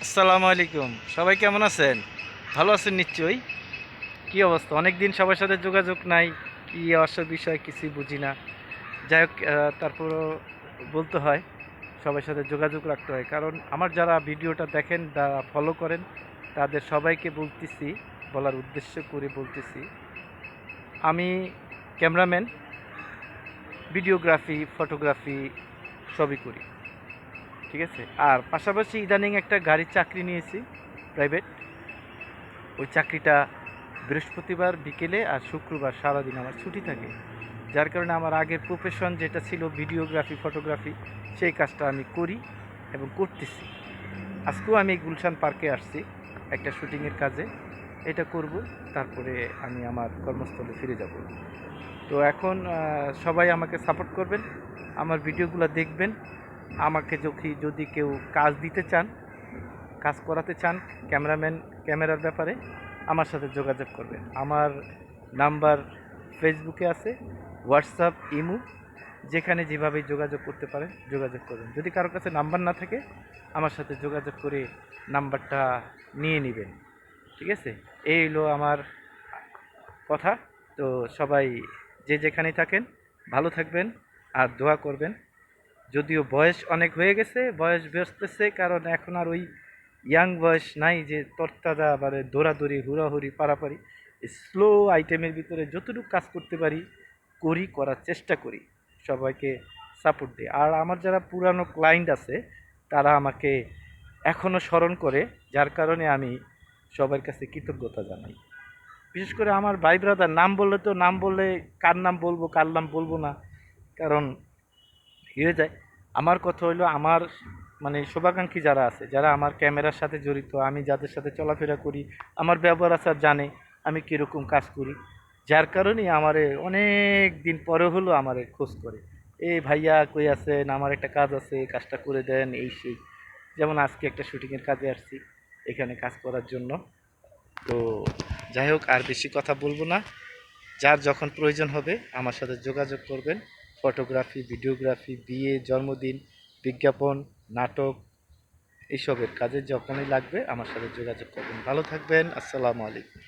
আসসালামু আলাইকুম। সবাই কেমন আছেন? ভালো আছেন নিশ্চয়ই। কি অবস্থা? অনেক দিন সবার সাথে যোগাযোগ নাই। কি বিষয় কিছুই বুঝি না। যাই হোক তারপরও বলতে হয়, সবার সাথে যোগাযোগ রাখতে হয়। কারণ আমার যারা ভিডিওটা দেখেন, যারা ফলো করেন, তাদের সবাইকে বলতেছি, বলার উদ্দেশ্য করে বলতেছি, আমি ক্যামেরাম্যান, ভিডিওগ্রাফি, ফটোগ্রাফি সবই করি। ঠিক আছে? আর পাশাপাশি ইদানিং একটা গাড়ির চাকরি নিয়েছি, প্রাইভেট। ওই চাকরিটা বৃহস্পতিবার বিকেলে আর শুক্রবার সারাদিন আমার ছুটি থাকে, যার কারণে আমার আগের প্রফেশন যেটা ছিল ভিডিওগ্রাফি, ফটোগ্রাফি, সেই কাজটা আমি করি এবং করতেছি। আজকেও আমি গুলশান পার্কে আসছি একটা শুটিংয়ের কাজে। এটা করব, তারপরে আমি আমার কর্মস্থলে ফিরে যাব। তো এখন সবাই আমাকে সাপোর্ট করবেন, আমার ভিডিওগুলো দেখবেন। আমাকে যদি কেউ কাজ দিতে চান, কাজ করাতে চান, ক্যামেরার ব্যাপারে আমার সাথে যোগাযোগ করবেন। আমার নাম্বার ফেসবুকে আছে, হোয়াটসঅ্যাপ, ইমো, যেখানে যেভাবে যোগাযোগ করতে পারেন যোগাযোগ করবেন। যদি কারোর কাছে নাম্বার না থাকে, আমার সাথে যোগাযোগ করে নাম্বারটা নিয়ে নেবেন। ঠিক আছে? এই হলো আমার কথা। তো সবাই যে যেখানেই থাকেন ভালো থাকবেন আর দোয়া করবেন। যদিও বয়স অনেক হয়ে গেছে, বয়স বেরোতেছে, কারণ এখন আর ওই ইয়াং বয়স নাই যে তরতাজা মানে দৌড়াদৌড়ি, হুড়াহুড়ি, পারাপারি। স্লো আইটেমের ভিতরে যতটুকু কাজ করতে পারি করার চেষ্টা করি, সবাইকে সাপোর্ট দিই। আর আমার যারা পুরানো ক্লায়েন্ট আছে, তারা আমাকে এখনও স্মরণ করে, যার কারণে আমি সবার কাছে কৃতজ্ঞতা জানাই। বিশেষ করে আমার ভাই ব্রাদার, নাম বললে কার নাম বলবো কার নাম বলবো না, কারণ হয়ে যায়। আমার কথা হইলো, আমার মানে শুভাকাঙ্ক্ষী যারা আছে, যারা আমার ক্যামেরার সাথে জড়িত, আমি যাদের সাথে চলাফেরা করি, আমার ব্যবহার আচার জানে আমি কীরকম কাজ করি, যার কারণেই আমারে অনেক দিন পরে হলো আমারে খোঁজ করে, এই ভাইয়া কই আছেন, আমার একটা কাজ আছে, কাজটা করে দেন, এই সেই। যেমন আজকে একটা শুটিংয়ের কাজে আসছি এখানে কাজ করার জন্য। তো যাই হোক, আর বেশি কথা বলবো না। যার যখন প্রয়োজন হবে আমার সাথে যোগাযোগ করবেন। ফটোগ্রাফি, ভিডিওগ্রাফি, বিয়ে, জন্মদিন, বিজ্ঞাপন, নাটক, এইসবের কাজে যখনই লাগবে আমার সাথে যোগাযোগ করবেন। ভালো থাকবেন। আসসালামু আলাইকুম।